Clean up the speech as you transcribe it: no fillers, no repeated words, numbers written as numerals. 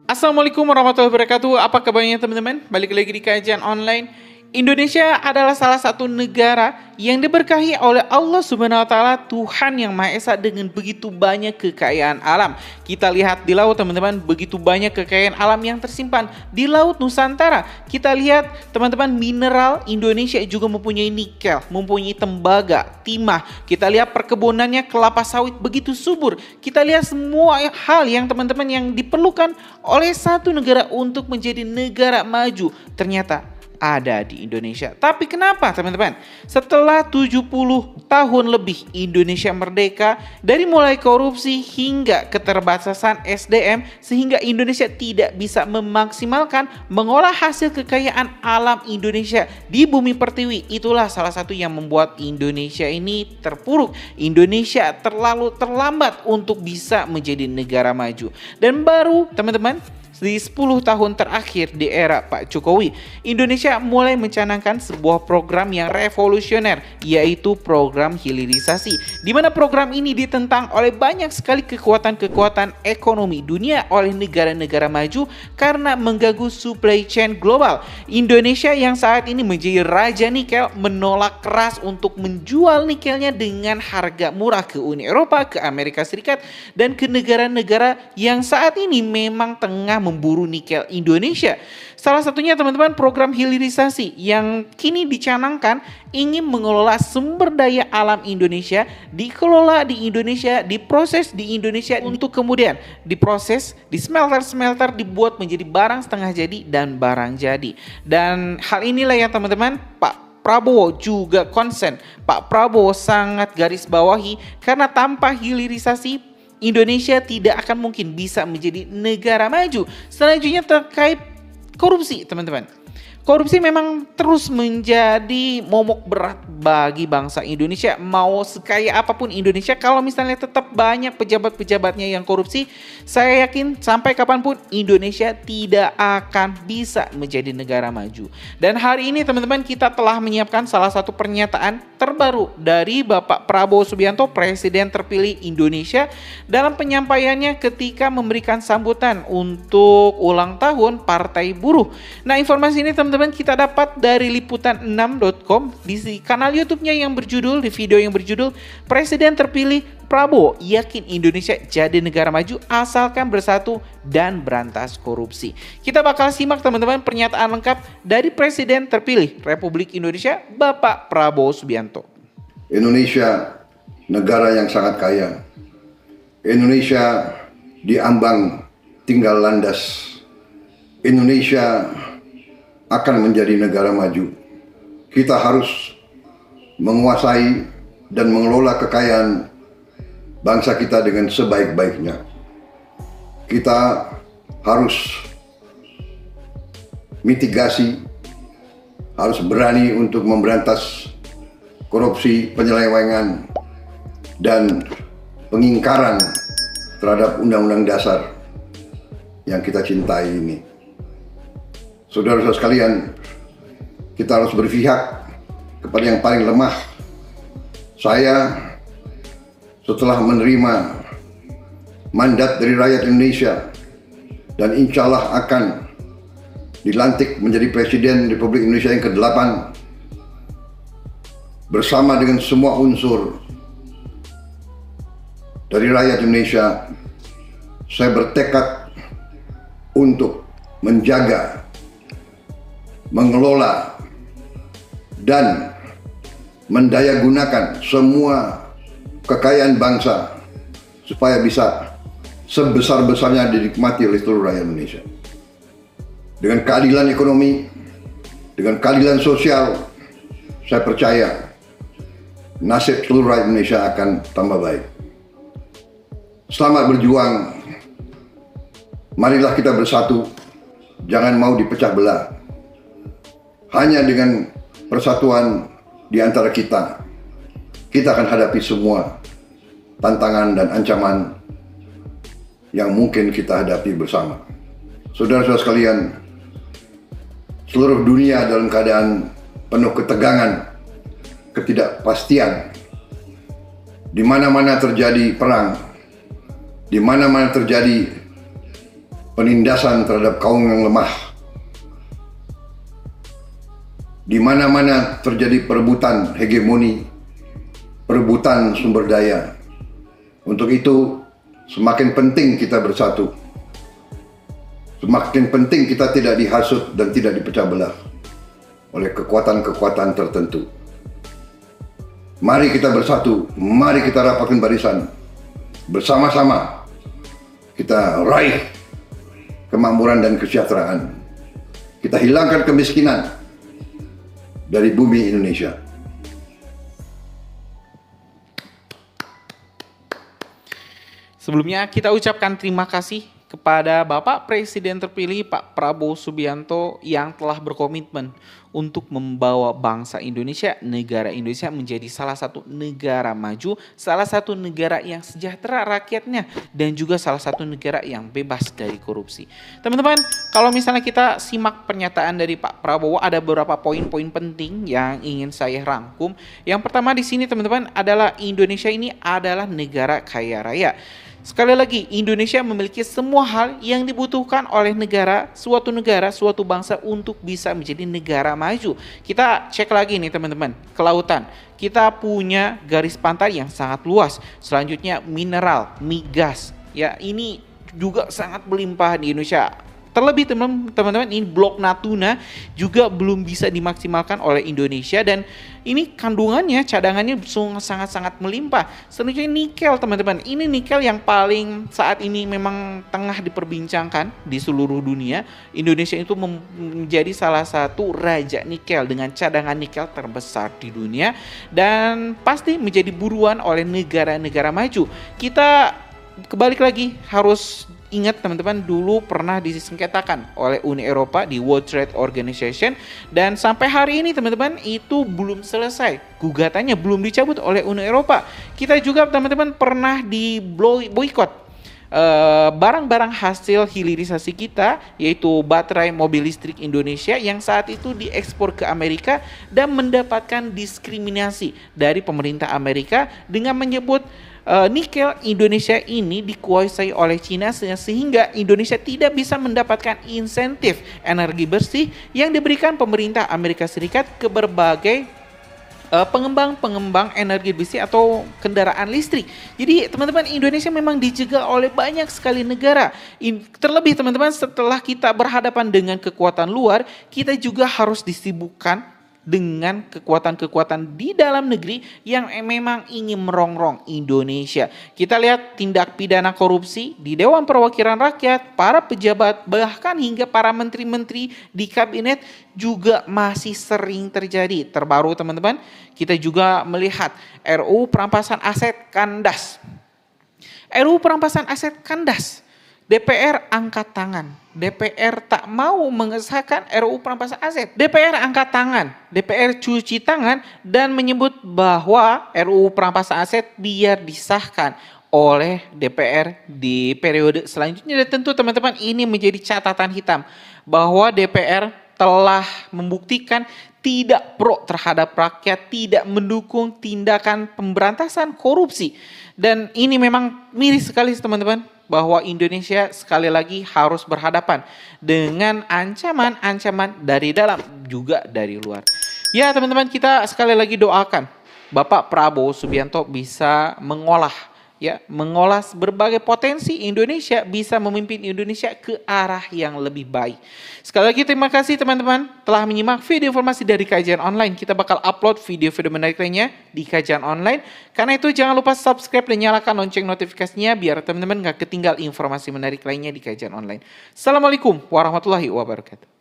Assalamualaikum warahmatullahi wabarakatuh. Apa kabarnya teman-teman? Balik lagi di kajian online. Indonesia adalah salah satu negara yang diberkahi oleh Allah Subhanahu wa taala, Tuhan yang Maha Esa, dengan begitu banyak kekayaan alam. Kita lihat di laut teman-teman, begitu banyak kekayaan alam yang tersimpan di Laut Nusantara. Kita lihat teman-teman, mineral Indonesia juga mempunyai nikel, mempunyai tembaga, timah. Kita lihat perkebunannya, kelapa sawit begitu subur. Kita lihat semua hal yang teman-teman yang diperlukan oleh satu negara untuk menjadi negara maju ternyata ada di Indonesia. Tapi kenapa teman-teman? Setelah 70 tahun lebih Indonesia merdeka, dari mulai korupsi hingga keterbatasan SDM, sehingga Indonesia tidak bisa memaksimalkan mengolah hasil kekayaan alam Indonesia di bumi pertiwi. Itulah salah satu yang membuat Indonesia ini terpuruk. Indonesia terlalu terlambat untuk bisa menjadi negara maju. Dan baru teman-teman, di 10 tahun terakhir di era Pak Jokowi, Indonesia mulai mencanangkan sebuah program yang revolusioner, yaitu program hilirisasi, di mana program ini ditentang oleh banyak sekali kekuatan-kekuatan ekonomi dunia oleh negara-negara maju karena mengganggu supply chain global. Indonesia yang saat ini menjadi raja nikel menolak keras untuk menjual nikelnya dengan harga murah ke Uni Eropa, ke Amerika Serikat, dan ke negara-negara yang saat ini memang tengah memburu nikel Indonesia. Salah satunya teman-teman, program hilirisasi yang kini dicanangkan ingin mengelola sumber daya alam Indonesia, dikelola di Indonesia, diproses di Indonesia untuk kemudian diproses di smelter-smelter, dibuat menjadi barang setengah jadi dan barang jadi. Dan hal inilah yang teman-teman Pak Prabowo juga konsen. Pak Prabowo sangat garis bawahi karena tanpa hilirisasi Indonesia tidak akan mungkin bisa menjadi negara maju. Selanjutnya terkait korupsi teman-teman. Korupsi memang terus menjadi momok berat bagi bangsa Indonesia. Mau sekaya apapun Indonesia, kalau misalnya tetap banyak pejabat-pejabatnya yang korupsi, saya yakin sampai kapanpun Indonesia tidak akan bisa menjadi negara maju. Dan hari ini teman-teman, kita telah menyiapkan salah satu pernyataan terbaru dari Bapak Prabowo Subianto, Presiden terpilih Indonesia, dalam penyampaiannya ketika memberikan sambutan untuk ulang tahun Partai Buruh. Nah, informasi ini teman-teman kita dapat dari liputan6.com di kanal YouTube-nya yang berjudul, di video yang berjudul Presiden Terpilih Prabowo yakin Indonesia jadi negara maju asalkan bersatu dan berantas korupsi. Kita bakal simak teman-teman pernyataan lengkap dari Presiden terpilih Republik Indonesia, Bapak Prabowo Subianto. Indonesia negara yang sangat kaya. Indonesia diambang tinggal landas. Indonesia akan menjadi negara maju. Kita harus menguasai dan mengelola kekayaan bangsa kita dengan sebaik-baiknya. Kita harus mitigasi, harus berani untuk memberantas korupsi, penyelewengan, dan pengingkaran terhadap undang-undang dasar yang kita cintai ini. Saudara-saudara sekalian, kita harus berpihak kepada yang paling lemah. Saya setelah menerima mandat dari rakyat Indonesia dan insya Allah akan dilantik menjadi Presiden Republik Indonesia yang ke-8 bersama dengan semua unsur dari rakyat Indonesia, saya bertekad untuk menjaga, mengelola, dan mendayagunakan semua kekayaan bangsa supaya bisa sebesar-besarnya dinikmati oleh seluruh rakyat Indonesia. Dengan keadilan ekonomi, dengan keadilan sosial, saya percaya nasib seluruh rakyat Indonesia akan tambah baik. Selamat berjuang. Marilah kita bersatu, jangan mau dipecah belah. Hanya dengan persatuan di antara kita akan hadapi semua tantangan dan ancaman yang mungkin kita hadapi bersama. Saudara-saudara sekalian, seluruh dunia dalam keadaan penuh ketegangan, ketidakpastian. Di mana-mana terjadi perang, di mana-mana terjadi penindasan terhadap kaum yang lemah. Di mana-mana terjadi perebutan hegemoni, perebutan sumber daya. Untuk itu, semakin penting kita bersatu. Semakin penting kita tidak dihasut dan tidak dipecah belah oleh kekuatan-kekuatan tertentu. Mari kita bersatu, mari kita rapatkan barisan. Bersama-sama kita raih kemakmuran dan kesejahteraan. Kita hilangkan kemiskinan dari bumi Indonesia. Sebelumnya kita ucapkan terima kasih kepada Bapak Presiden terpilih Pak Prabowo Subianto yang telah berkomitmen untuk membawa bangsa Indonesia, negara Indonesia menjadi salah satu negara maju, salah satu negara yang sejahtera rakyatnya, dan juga salah satu negara yang bebas dari korupsi. Teman-teman, kalau misalnya kita simak pernyataan dari Pak Prabowo, ada beberapa poin-poin penting yang ingin saya rangkum. Yang pertama di sini teman-teman adalah Indonesia ini adalah negara kaya raya. Sekali lagi, Indonesia memiliki semua hal yang dibutuhkan oleh negara, suatu bangsa untuk bisa menjadi negara maju. Kita cek lagi nih teman-teman, kelautan. Kita punya garis pantai yang sangat luas. Selanjutnya mineral, migas. Ya, ini juga sangat melimpah di Indonesia. Terlebih teman-teman, ini blok Natuna juga belum bisa dimaksimalkan oleh Indonesia, dan ini kandungannya, cadangannya sangat-sangat melimpah. Selanjutnya nikel teman-teman, ini nikel yang paling saat ini memang tengah diperbincangkan di seluruh dunia. Indonesia itu menjadi salah satu raja nikel dengan cadangan nikel terbesar di dunia, dan pasti menjadi buruan oleh negara-negara maju. Kita kebalik lagi harus ingat teman-teman, dulu pernah disengketakan oleh Uni Eropa di World Trade Organization, dan sampai hari ini teman-teman itu belum selesai, gugatannya belum dicabut oleh Uni Eropa. Kita juga teman-teman pernah di boykot barang-barang hasil hilirisasi kita, yaitu baterai mobil listrik Indonesia yang saat itu diekspor ke Amerika dan mendapatkan diskriminasi dari pemerintah Amerika dengan menyebut nikel Indonesia ini dikuasai oleh Cina, sehingga Indonesia tidak bisa mendapatkan insentif energi bersih yang diberikan pemerintah Amerika Serikat ke berbagai pengembang energi bersih atau kendaraan listrik. Jadi teman-teman, Indonesia memang dijegal oleh banyak sekali negara. Terlebih teman-teman, setelah kita berhadapan dengan kekuatan luar, kita juga harus disibukkan dengan kekuatan-kekuatan di dalam negeri yang memang ingin merongrong Indonesia. Kita lihat tindak pidana korupsi di Dewan Perwakilan Rakyat, para pejabat, bahkan hingga para menteri-menteri di kabinet juga masih sering terjadi. Terbaru teman-teman, kita juga melihat RUU perampasan aset kandas. RUU perampasan aset kandas. DPR angkat tangan. DPR tak mau mengesahkan RUU perampasan aset. DPR angkat tangan. DPR cuci tangan dan menyebut bahwa RUU perampasan aset biar disahkan oleh DPR di periode selanjutnya. Dan tentu teman-teman, ini menjadi catatan hitam bahwa DPR telah membuktikan tidak pro terhadap rakyat, tidak mendukung tindakan pemberantasan korupsi. Dan ini memang miris sekali teman-teman, bahwa Indonesia sekali lagi harus berhadapan dengan ancaman-ancaman dari dalam juga dari luar. Ya teman-teman, kita sekali lagi doakan Bapak Prabowo Subianto bisa mengolah berbagai potensi Indonesia, bisa memimpin Indonesia ke arah yang lebih baik. Sekali lagi terima kasih teman-teman telah menyimak video informasi dari Kajian Online. Kita bakal upload video-video menarik lainnya di Kajian Online. Karena itu jangan lupa subscribe dan nyalakan lonceng notifikasinya biar teman-teman gak ketinggal informasi menarik lainnya di Kajian Online. Assalamualaikum warahmatullahi wabarakatuh.